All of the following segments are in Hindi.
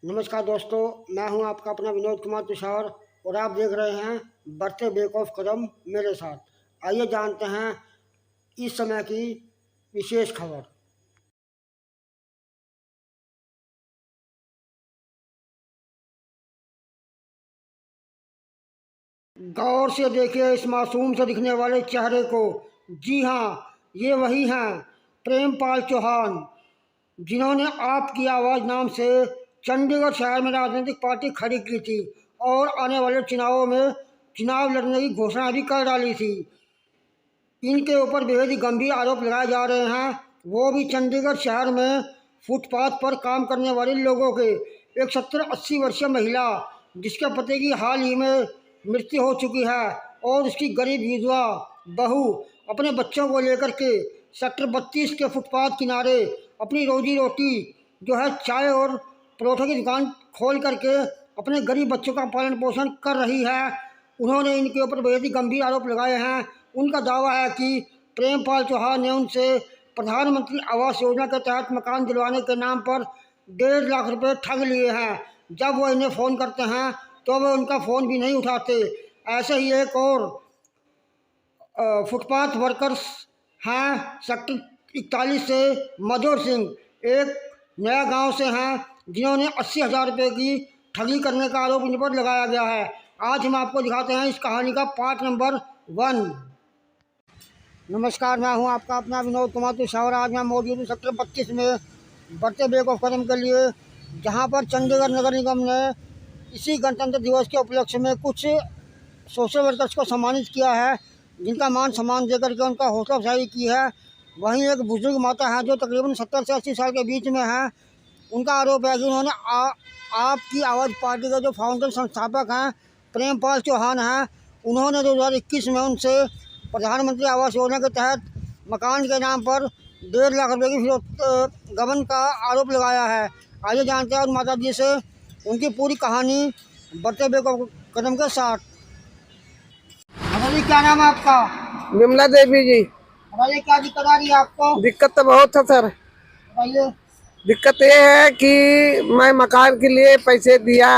नमस्कार दोस्तों, मैं हूं आपका अपना विनोद कुमार तुषार और आप देख रहे हैं बढ़ते बेक ऑफ कदम मेरे साथ। आइए जानते हैं इस समय की विशेष खबर। गौर से देखिए इस मासूम से दिखने वाले चेहरे को। जी हाँ, ये वही हैं प्रेमपाल चौहान, जिन्होंने आपकी आवाज़ नाम से चंडीगढ़ शहर में राजनीतिक पार्टी खड़ी की थी और आने वाले चुनावों में चुनाव लड़ने की घोषणा भी कर डाली थी। इनके ऊपर बेहद ही गंभीर आरोप लगाए जा रहे हैं, वो भी चंडीगढ़ शहर में फुटपाथ पर काम करने वाले लोगों के। एक 70-80 वर्षीय महिला जिसके पति की हाल ही में मृत्यु हो चुकी है और उसकी गरीब विधवा बहू अपने बच्चों को लेकर के सेक्टर 32 के फुटपाथ किनारे अपनी रोजी रोटी जो है चाय और परोठे की दुकान खोल करके अपने गरीब बच्चों का पालन पोषण कर रही है। उन्होंने इनके ऊपर बेहद ही गंभीर आरोप लगाए हैं। उनका दावा है कि प्रेमपाल चौहान ने उनसे प्रधानमंत्री आवास योजना के तहत मकान दिलवाने के नाम पर 1.5 लाख रुपए ठग लिए हैं। जब वो इन्हें फ़ोन करते हैं तो वे उनका फ़ोन भी नहीं उठाते। ऐसे ही एक और फुटपाथ वर्कर्स हैं सेक्टर 41 से मधुर सिंह, एक नया गांव से हैं, जिन्होंने 80,000 रुपये की ठगी करने का आरोप इन पर लगाया गया है। आज हम आपको दिखाते हैं इस कहानी का पार्ट नंबर 1। नमस्कार, मैं हूं आपका अपना विनोद कुमार तुषार। आज मैं मौजूद हूँ सेक्टर 32 में बढ़ते बेक ऑफ कदम के लिए, जहां पर चंडीगढ़ नगर निगम ने इसी गणतंत्र दिवस के उपलक्ष्य में कुछ सोशल वर्कर्स को सम्मानित किया है, जिनका मान सम्मान देकर के उनका हौसला अफजाई की है। वहीं एक बुजुर्ग माता है जो तकरीबन 70 से 80 साल के बीच में है। उनका आरोप है कि उन्होंने आपकी आवाज़ पार्टी के जो फाउंडर संस्थापक हैं प्रेमपाल चौहान हैं, उन्होंने 2021 में उनसे प्रधानमंत्री आवास योजना के तहत मकान के नाम पर 1.5 लाख रुपये की गबन का आरोप लगाया है। आइए जानते हैं और माता जी से उनकी पूरी कहानी बढ़ते बेक ऑफ कदम के साथ। जी, क्या नाम है आपका? विमला देवी जी। बताइए क्या दिक्कत आ रही है आपको? दिक्कत तो बहुत है सर। बताइए। दिक्कत ये है कि मैं मकान के लिए पैसे दिया,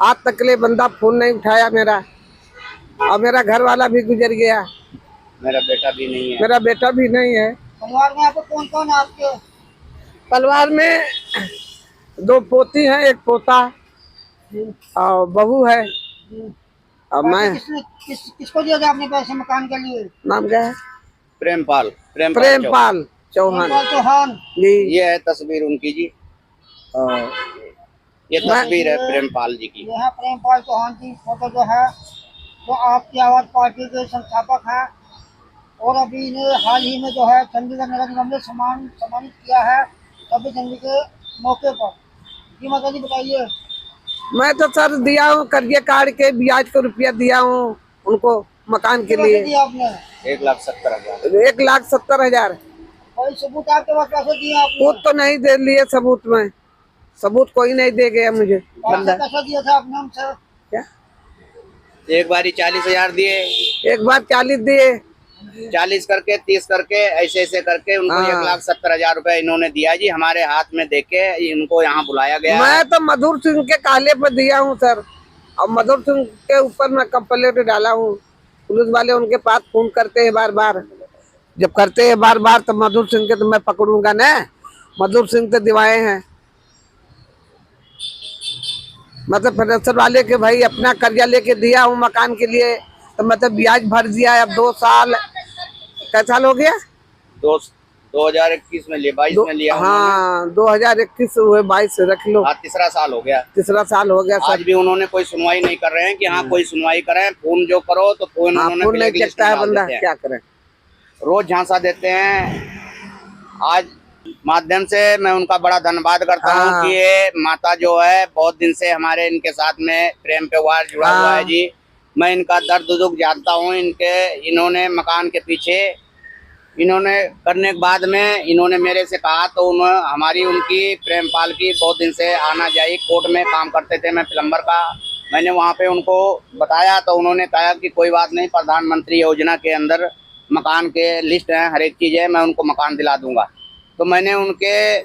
आज तक के लिए बंदा फोन नहीं उठाया मेरा, और मेरा घर वाला भी गुजर गया। मेरा बेटा भी नहीं है। मेरा बेटा भी नहीं है। परिवार में आपको कौन कौन है आपके? परिवार में 2 पोती हैं, 1 पोता और बहू है। और मैं किसको दिया था आपने पैसे मकान के लिए? नाम क्या है? प्रेमपाल प्रेमपाल चौहान चौहान जी। ये है तस्वीर उनकी जी। ये तस्वीर है प्रेमपाल जी की। यह प्रेमपाल चौहान की फोटो जो है वो आपकी आवाज़ पार्टी के संस्थापक हैं और अभी इन्हें हाल ही में जो है चंडीगढ़ नगर निगम ने सम्मानित किया है 26 जनवरी के मौके पर। जी माता जी, बताइए। मैं तो सर दिया हूँ कर्जे काट के, ब्याज को रुपया दिया हूँ उनको मकान के लिए। दिया आपने? 1,70,000। 1,70,000। कोई सबूत आपके पास कैसे दिए आपने? सबूत तो नहीं दे लिए, सबूत में सबूत कोई नहीं दे गया मुझे। कैसा दिया था आपने हमसे? क्या? एक बारी 40,000 दिए, एक बार 40 दिए, 40 करके 30 करके ऐसे ऐसे करके उनको 1,70,000 रुपए इन्होंने दिया जी। हमारे हाथ में देके इनको यहाँ बुलाया गया। मैं तो मधुर सिंह के काले पर दिया हूँ सर, और मधुर सिंह के ऊपर मैं कंप्लेंट डाला हूँ। पुलिस वाले उनके पास फोन करते हैं बार बार, जब करते हैं बार बार तो मधुर सिंह के तो मैं पकड़ूंगा न। मधुर सिंह तो दिवाए हैं, मतलब प्रोफेसर वाले के भाई अपना कर्जा लेके दिया हूँ मकान के लिए, तो मतलब ब्याज भर दिया है। अब 2 साल, कैसा साल हो गया? 2021 में लिया, 22 में लिया। हाँ 2021 हुए, 22 रख लो। हाँ, तीसरा साल हो गया। तीसरा साल हो गया। आज भी उन्होंने कोई सुनवाई नहीं कर रहे हैं कि हाँ कोई सुनवाई करें। फोन जो करो तो फोन उन्होंने फोन नहीं चकता है बंदा, क्या करे। रोज झांसा देते हैं। आज माध्यम से मैं उनका बड़ा धन्यवाद करता हूँ कि ये माता जो है बहुत दिन से हमारे इनके साथ में प्रेम व्यवहार जुड़ा हुआ है जी। मैं इनका दर्द दुख जानता हूँ। इन्होंने मकान के पीछे इन्होंने करने के बाद में इन्होंने मेरे से कहा, तो हमारी उनकी प्रेमपाल की बहुत दिन से आना जाई, कोर्ट में काम करते थे, मैं प्लम्बर का। मैंने वहाँ पे उनको बताया तो उन्होंने कहा कि कोई बात नहीं, प्रधानमंत्री योजना के अंदर मकान के लिस्ट हैं, हर एक चीज़ है, मैं उनको मकान दिला दूंगा। तो मैंने उनके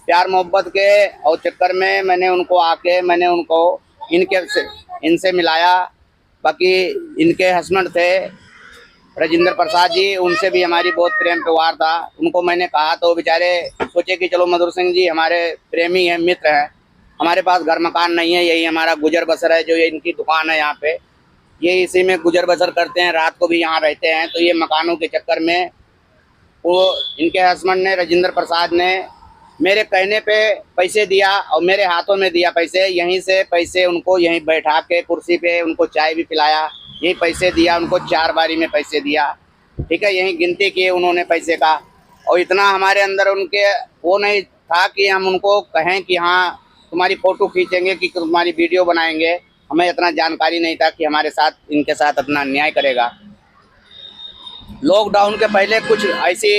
प्यार मोहब्बत के और चक्कर में मैंने उनको इनसे मिलाया। बाकी इनके हस्बैंड थे राजेंद्र प्रसाद जी, उनसे भी हमारी बहुत प्रेम व्यवहार था। उनको मैंने कहा तो बेचारे सोचे कि चलो मधुर सिंह जी हमारे प्रेमी हैं, मित्र हैं, हमारे पास घर मकान नहीं है, यही हमारा गुजर बसर है, जो ये इनकी दुकान है यहाँ पे, ये इसी में गुजर बसर करते हैं, रात को भी यहाँ रहते हैं। तो ये मकानों के चक्कर में वो इनके हस्बैंड ने, राजेंद्र प्रसाद ने मेरे कहने पे पैसे दिया और मेरे हाथों में दिया पैसे। यहीं से पैसे उनको यहीं बैठा के कुर्सी पे उनको चाय भी पिलाया, यही पैसे दिया उनको, 4 बारी में पैसे दिया, ठीक है। यहीं गिनती किए उन्होंने पैसे का। और इतना हमारे अंदर उनके वो नहीं था कि हम उनको कहें कि हाँ तुम्हारी फ़ोटो खींचेंगे कि तुम्हारी वीडियो बनाएंगे। हमें इतना जानकारी नहीं था कि हमारे साथ इनके साथ इतना अन्याय करेगा। लॉकडाउन के पहले कुछ ऐसी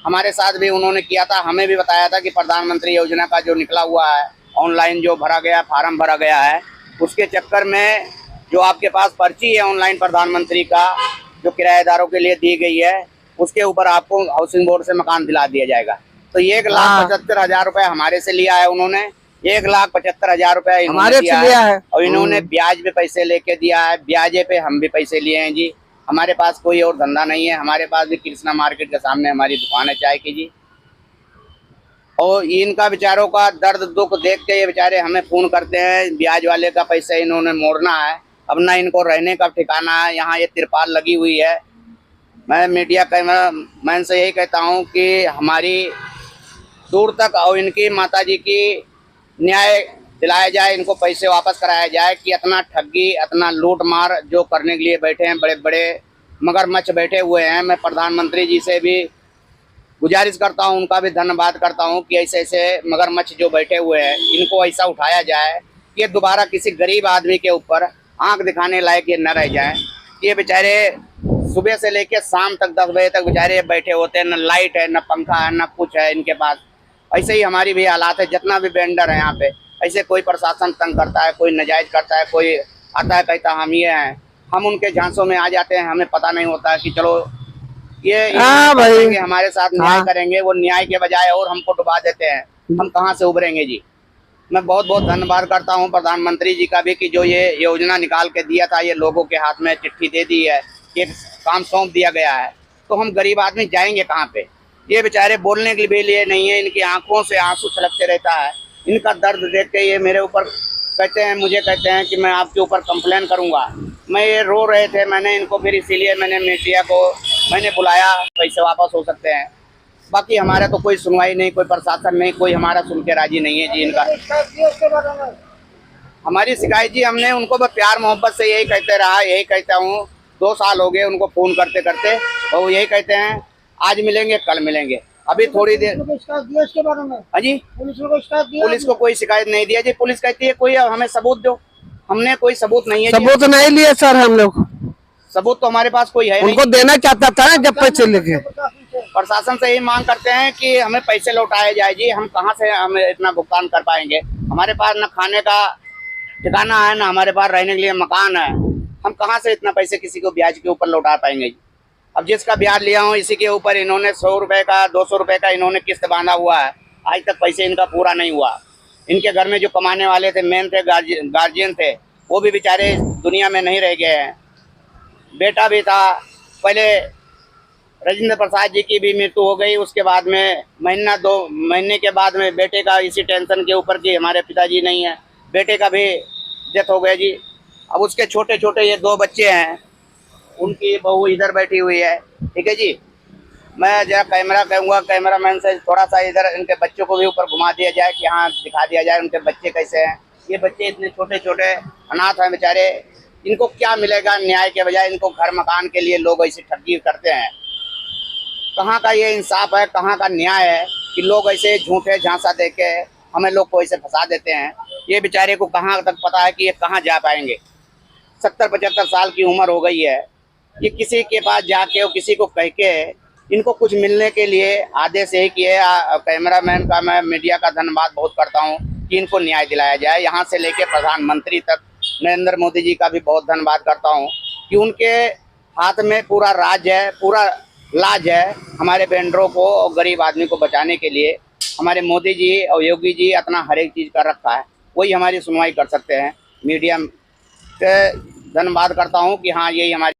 हमारे साथ भी उन्होंने किया था। हमें भी बताया था कि प्रधानमंत्री योजना का जो निकला हुआ है, ऑनलाइन जो भरा गया, फार्म भरा गया है, उसके चक्कर में जो आपके पास पर्ची है ऑनलाइन प्रधानमंत्री का, जो किराएदारों के लिए दी गई है, उसके ऊपर आपको हाउसिंग बोर्ड से मकान दिला दिया जाएगा। तो 1,75,000 रुपये हमारे से लिया है उन्होंने, 1,75,000 रुपये हमारे से लिया है और इन्होंने ब्याज पे पैसे लेके दिया है। ब्याजे पे हम भी पैसे लिए हैं जी। हमारे पास कोई और धंधा नहीं है, हमारे पास भी कृष्णा मार्केट के सामने हमारी दुकान है चाय की जी। और इनका बेचारों का दर्द दुख देख के ये बेचारे हमें फ़ोन करते हैं, ब्याज वाले का पैसा इन्होंने मोड़ना है, अब ना इनको रहने का ठिकाना है। यहाँ ये तिरपाल लगी हुई है। मैं मीडिया कैमरामैन से यही कहता हूँ कि हमारी दूर तक और इनकी माताजी की न्याय दिलाया जाए, इनको पैसे वापस कराया जाए कि इतना ठगी, इतना लूट मार जो करने के लिए बैठे हैं, बड़े बड़े मगरमच्छ बैठे हुए हैं। मैं प्रधानमंत्री जी से भी गुजारिश करता हूं, उनका भी धन्यवाद करता हूं कि ऐसे ऐसे मगरमच्छ जो बैठे हुए हैं इनको ऐसा उठाया जाए कि दोबारा किसी गरीब आदमी के ऊपर आंख दिखाने लायक ये न रह जाए। ये बेचारे सुबह से लेकर शाम तक 10 बजे तक बेचारे बैठे होते हैं, न लाइट है, न पंखा है, न कुछ है इनके पास। ऐसे ही हमारी भी हालात है। जितना भी वेंडर है यहाँ पे, ऐसे कोई प्रशासन तंग करता है, कोई नाजायज करता है, कोई आता है कहता हम ये हैं, हम उनके झांसों में आ जाते हैं। हमें पता नहीं होता है कि चलो ये भाई हमारे साथ न्याय करेंगे, वो न्याय के बजाय और हमको डुबा देते हैं। हम कहाँ से उभरेंगे जी। मैं बहुत बहुत धन्यवाद करता हूँ प्रधानमंत्री जी का भी कि जो ये योजना निकाल के दिया था, ये लोगों के हाथ में चिट्ठी दे दी है, ये काम सौंप दिया गया है। तो हम गरीब आदमी जाएंगे कहाँ पे। ये बेचारे बोलने के लिए नहीं है, इनकी आंखों से आंसू छलकते रहता है। इनका दर्द देख के ये मेरे ऊपर मुझे कहते हैं कि मैं आपके ऊपर कंप्लेन करूंगा। मैं ये रो रहे थे, मैंने इनको फिर इसीलिए मैंने मीडिया को मैंने बुलाया, पैसे वापस हो सकते हैं। बाकी हमारा तो कोई सुनवाई नहीं, कोई प्रशासन नहीं, कोई हमारा सुन के राजी नहीं है जी। इनका हमारी शिकायत जी, हमने उनको बस प्यार मोहब्बत से यही कहते रहा, यही कहता हूँ। 2 साल हो गए उनको फ़ोन करते करते, और वो यही कहते हैं आज मिलेंगे कल मिलेंगे। अभी थोड़ी देर इसके बारे में हाँ जी, पुलिस को कोई शिकायत नहीं दिया जी। पुलिस कहती है कोई हमें सबूत दो, हमने कोई सबूत नहीं है। सबूत नहीं लिए सर हम लोग, सबूत तो हमारे पास कोई है उनको देना चाहता था जब पैसे लेके। प्रशासन से यही मांग करते हैं कि हमें पैसे लौटाए जाए जी। हम कहाँ से हमें इतना भुगतान कर पाएंगे। हमारे पास न खाने का ठिकाना है, न हमारे पास रहने के लिए मकान है। हम कहाँ से इतना पैसे किसी को ब्याज के ऊपर लौटा पाएंगे जी। अब जिसका ब्याज लिया हूँ इसी के ऊपर इन्होंने 100 रुपये का 200 रुपये का इन्होंने किस्त बांधा हुआ है। आज तक पैसे इनका पूरा नहीं हुआ। इनके घर में जो कमाने वाले थे, मेन थे, गार्जियन थे, वो भी बेचारे दुनिया में नहीं रह गए हैं। बेटा भी था, पहले राजेंद्र प्रसाद जी की भी मृत्यु हो गई, उसके बाद में 2 महीने के बाद में बेटे का इसी टेंशन के ऊपर कि हमारे पिताजी नहीं है, बेटे का भी डेथ हो गया जी। अब उसके छोटे छोटे ये 2 बच्चे हैं, उनकी बहू इधर बैठी हुई है, ठीक है जी। मैं जरा कैमरा कहूँगा कैमरामैन से थोड़ा सा इधर इनके बच्चों को भी ऊपर घुमा दिया जाए कि हाँ दिखा दिया जाए उनके बच्चे कैसे हैं। ये बच्चे इतने छोटे छोटे अनाथ हैं बेचारे, इनको क्या मिलेगा न्याय के बजाय। इनको घर मकान के लिए लोग ऐसी ठगी करते हैं। कहाँ का ये इंसाफ है, कहाँ का न्याय है कि लोग ऐसे झूठे झांसा दे के हमें लोग को ऐसे फंसा देते हैं। ये बेचारे को कहाँ तक पता है कि ये कहाँ जा पाएंगे। 70-75 साल की उम्र हो गई है। ये किसी के पास जाके और किसी को कह के इनको कुछ मिलने के लिए आदेश यही किए। कैमरामैन का मैं मीडिया का धन्यवाद बहुत करता हूँ कि इनको न्याय दिलाया जाए। यहाँ से लेके प्रधानमंत्री तक नरेंद्र मोदी जी का भी बहुत धन्यवाद करता हूँ कि उनके हाथ में पूरा राज है, पूरा लाज है हमारे वेंडरों को और गरीब आदमी को बचाने के लिए। हमारे मोदी जी और योगी जी अपना हर एक चीज़ कर रखा है, वही हमारी सुनवाई कर सकते हैं। मीडिया के धन्यवाद करता हूँ कि हाँ यही हमारी